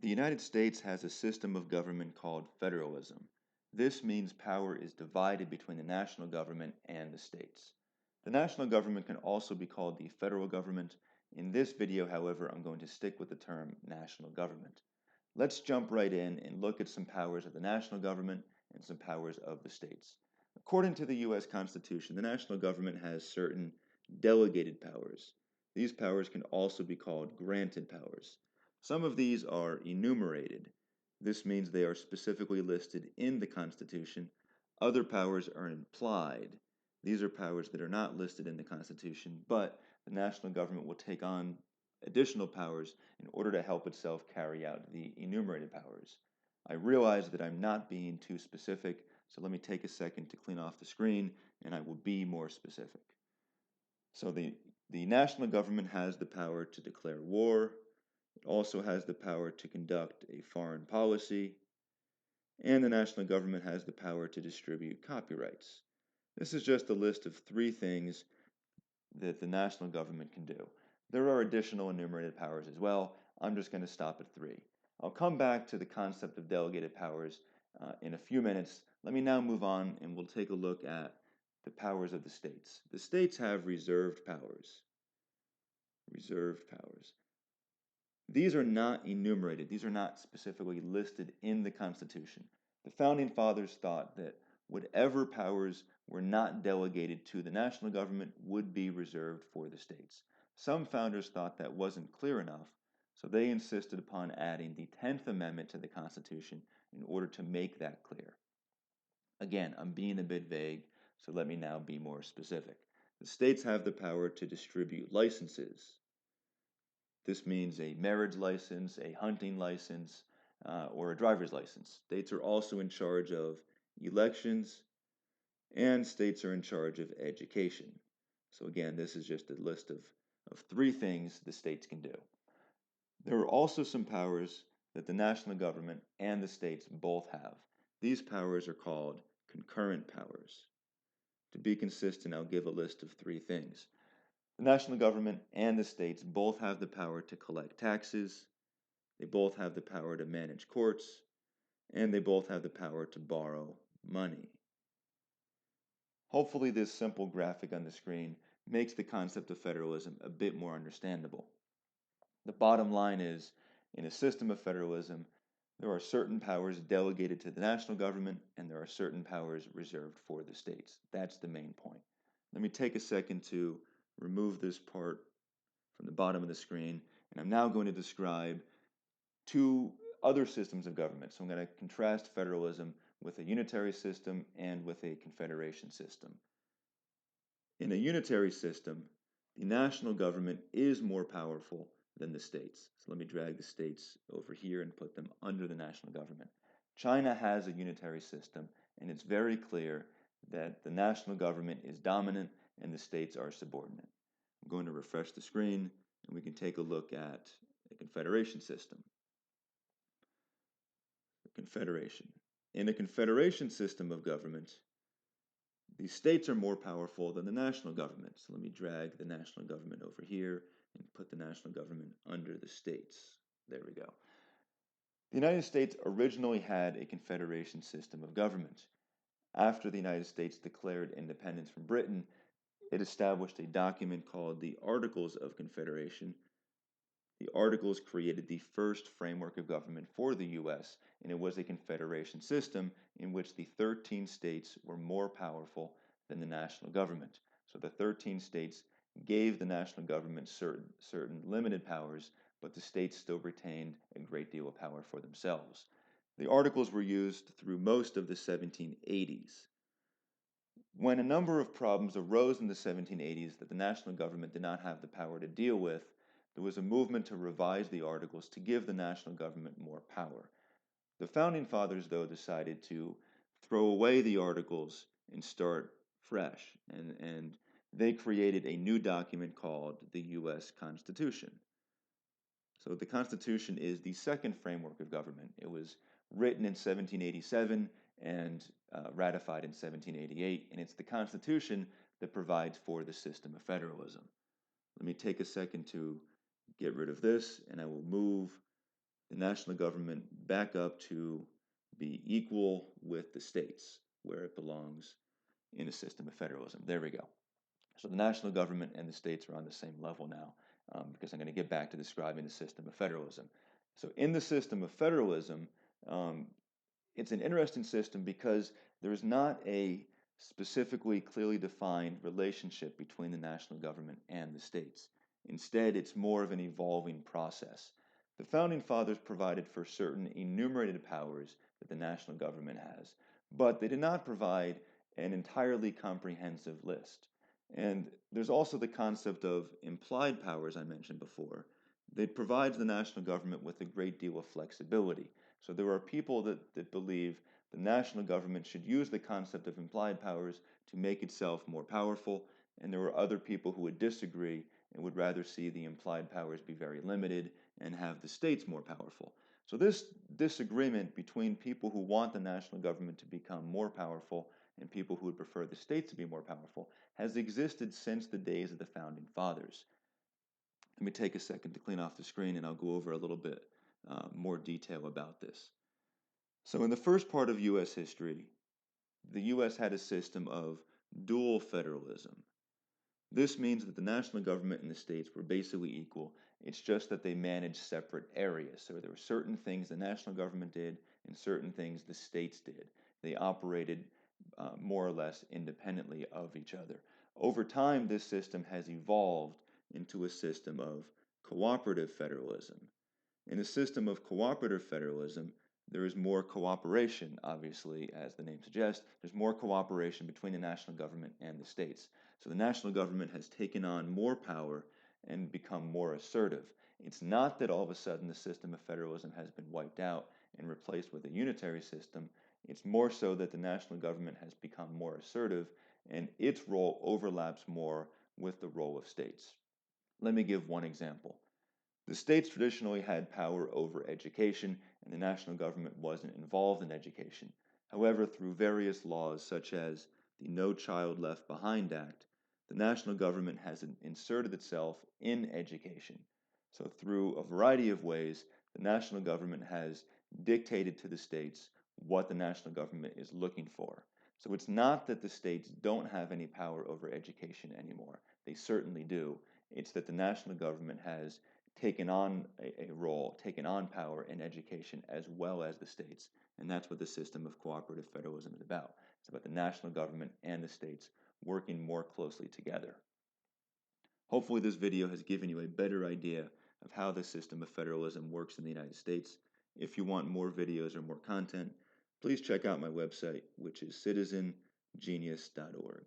The United States has a system of government called federalism. This means power is divided between the national government and the states. The national government can also be called the federal government. In this video, however, I'm going to stick with the term national government. Let's jump right in and look at some powers of the national government and some powers of the states. According to the U.S. Constitution, the national government has certain delegated powers. These powers can also be called granted powers. Some of these are enumerated. This means they are specifically listed in the Constitution. Other powers are implied. These are powers that are not listed in the Constitution, but the national government will take on additional powers in order to help itself carry out the enumerated powers. I realize that I'm not being too specific, so let me take a second to clean off the screen, and I will be more specific. So the national government has the power to declare war. It also has the power to conduct a foreign policy, and the national government has the power to distribute copyrights. This is just a list of 3 things that the national government can do. There are additional enumerated powers as well. I'm just going to stop at 3. I'll come back to the concept of delegated powers in a few minutes. Let me now move on and we'll take a look at the powers of the states. The states have reserved powers. Reserved powers. These are not enumerated. These are not specifically listed in the Constitution. The Founding Fathers thought that whatever powers were not delegated to the national government would be reserved for the states. Some founders thought that wasn't clear enough, so they insisted upon adding the 10th Amendment to the Constitution in order to make that clear. Again, I'm being a bit vague, so let me now be more specific. The states have the power to distribute licenses. This means a marriage license, a hunting license, or a driver's license. States are also in charge of elections, and states are in charge of education. So again, this is just a list of 3 things the states can do. There are also some powers that the national government and the states both have. These powers are called concurrent powers. To be consistent, I'll give a list of 3 things. The national government and the states both have the power to collect taxes, they both have the power to manage courts, and they both have the power to borrow money. Hopefully this simple graphic on the screen makes the concept of federalism a bit more understandable. The bottom line is, in a system of federalism, there are certain powers delegated to the national government and there are certain powers reserved for the states. That's the main point. Let me take a second to remove this part from the bottom of the screen, and I'm now going to describe 2 other systems of government. So I'm going to contrast federalism with a unitary system and with a confederation system. In a unitary system, the national government is more powerful than the states. So let me drag the states over here and put them under the national government. China has a unitary system, and it's very clear that the national government is dominant and the states are subordinate. I'm going to refresh the screen, and we can take a look at a confederation system. The confederation. In a confederation system of government, the states are more powerful than the national government. So let me drag the national government over here and put the national government under the states. There we go. The United States originally had a confederation system of government. After the United States declared independence from Britain, it established a document called the Articles of Confederation. The Articles created the first framework of government for the U.S., and it was a confederation system in which the 13 states were more powerful than the national government. So the 13 states gave the national government certain limited powers, but the states still retained a great deal of power for themselves. The Articles were used through most of the 1780s. When a number of problems arose in the 1780s that the national government did not have the power to deal with, there was a movement to revise the Articles to give the national government more power. The Founding Fathers, though, decided to throw away the Articles and start fresh, and they created a new document called the U.S. Constitution. So the Constitution is the second framework of government. It was written in 1787 and ratified in 1788, and it's the Constitution that provides for the system of federalism. Let me take a second to get rid of this, and I will move the national government back up to be equal with the states where it belongs in a system of federalism. There we go. So the national government and the states are on the same level now, because I'm going to get back to describing the system of federalism. So in the system of federalism, um, it's an interesting system because there is not a specifically clearly defined relationship between the national government and the states. Instead, it's more of an evolving process. The Founding Fathers provided for certain enumerated powers that the national government has, but they did not provide an entirely comprehensive list. And there's also the concept of implied powers I mentioned before. It provides the national government with a great deal of flexibility. So there are people that believe the national government should use the concept of implied powers to make itself more powerful, and there are other people who would disagree and would rather see the implied powers be very limited and have the states more powerful. So this disagreement between people who want the national government to become more powerful and people who would prefer the states to be more powerful has existed since the days of the Founding Fathers. Let me take a second to clean off the screen and I'll go over a little bit more detail about this. So in the first part of U.S. history, the U.S. had a system of dual federalism. This means that the national government and the states were basically equal. It's just that they managed separate areas. So there were certain things the national government did and certain things the states did. They operated more or less independently of each other. Over time, this system has evolved into a system of cooperative federalism. In a system of cooperative federalism, there is more cooperation, obviously, as the name suggests. There's more cooperation between the national government and the states. So the national government has taken on more power and become more assertive. It's not that all of a sudden the system of federalism has been wiped out and replaced with a unitary system. It's more so that the national government has become more assertive and its role overlaps more with the role of states. Let me give one example. The states traditionally had power over education, and the national government wasn't involved in education. However, through various laws such as the No Child Left Behind Act, the national government has inserted itself in education. So through a variety of ways, the national government has dictated to the states what the national government is looking for. So it's not that the states don't have any power over education anymore. They certainly do. It's that the national government has taken on a role, taken on power in education as well as the states. And that's what the system of cooperative federalism is about. It's about the national government and the states working more closely together. Hopefully this video has given you a better idea of how the system of federalism works in the United States. If you want more videos or more content, please check out my website, which is citizengenius.org.